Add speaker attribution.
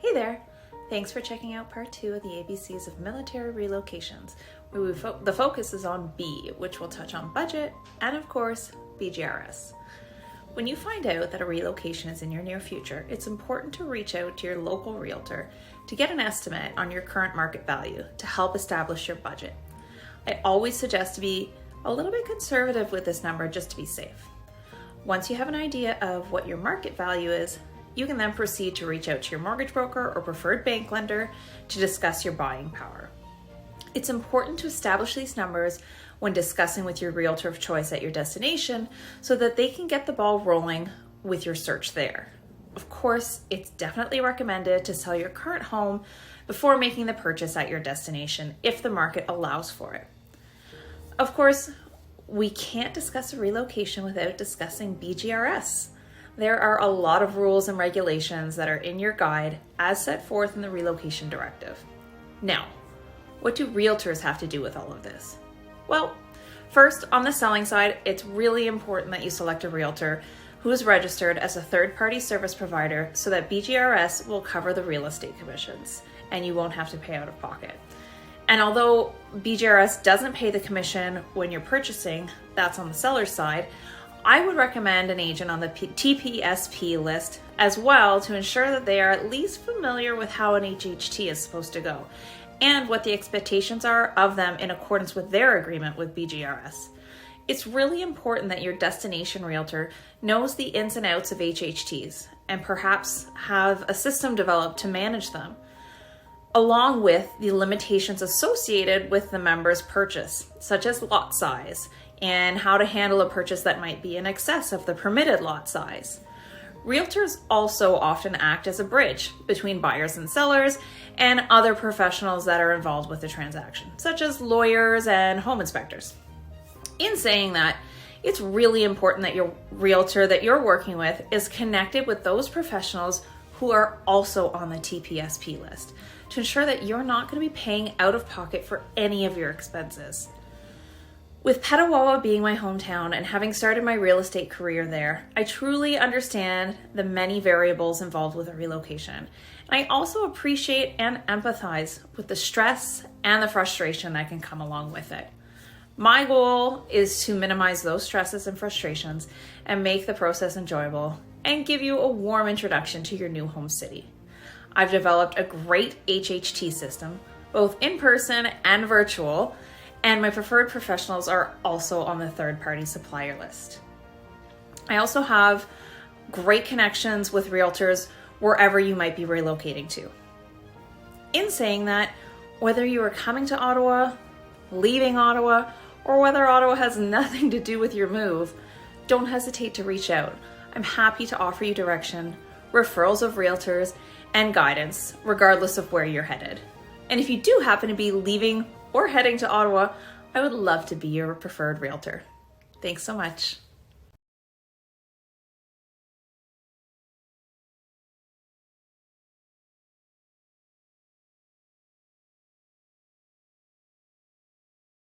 Speaker 1: Hey there! Thanks for checking out part 2 of the ABCs of military relocations, where the focus is on B, which will touch on budget, and of course, BGRS. When you find out that a relocation is in your near future, it's important to reach out to your local realtor to get an estimate on your current market value to help establish your budget. I always suggest to be a little bit conservative with this number just to be safe. Once you have an idea of what your market value is, you can then proceed to reach out to your mortgage broker or preferred bank lender to discuss your buying power. It's important to establish these numbers when discussing with your realtor of choice at your destination so that they can get the ball rolling with your search there. Of course, it's definitely recommended to sell your current home before making the purchase at your destination if the market allows for it. Of course, we can't discuss a relocation without discussing BGRS. There are a lot of rules and regulations that are in your guide as set forth in the Relocation Directive. Now, what do realtors have to do with all of this? Well, first, on the selling side, it's really important that you select a realtor who is registered as a third-party service provider so that BGRS will cover the real estate commissions and you won't have to pay out of pocket. And although BGRS doesn't pay the commission when you're purchasing, that's on the seller's side, I would recommend an agent on the TPSP list as well to ensure that they are at least familiar with how an HHT is supposed to go and what the expectations are of them in accordance with their agreement with BGRS. It's really important that your destination realtor knows the ins and outs of HHTs and perhaps have a system developed to manage them, along with the limitations associated with the member's purchase, such as lot size, and how to handle a purchase that might be in excess of the permitted lot size. Realtors also often act as a bridge between buyers and sellers and other professionals that are involved with the transaction, such as lawyers and home inspectors. In saying that, it's really important that your realtor that you're working with is connected with those professionals who are also on the TPSP list to ensure that you're not going to be paying out of pocket for any of your expenses. With Petawawa being my hometown and having started my real estate career there, I truly understand the many variables involved with a relocation. And I also appreciate and empathize with the stress and the frustration that can come along with it. My goal is to minimize those stresses and frustrations and make the process enjoyable and give you a warm introduction to your new home city. I've developed a great HHT system, both in person and virtual, and my preferred professionals are also on the third-party supplier list. I also have great connections with realtors wherever you might be relocating to. In saying that, whether you are coming to Ottawa, leaving Ottawa, or whether Ottawa has nothing to do with your move, don't hesitate to reach out. I'm happy to offer you direction, referrals of realtors, and guidance, regardless of where you're headed. And if you do happen to be leaving or heading to Ottawa, I would love to be your preferred realtor. Thanks so much.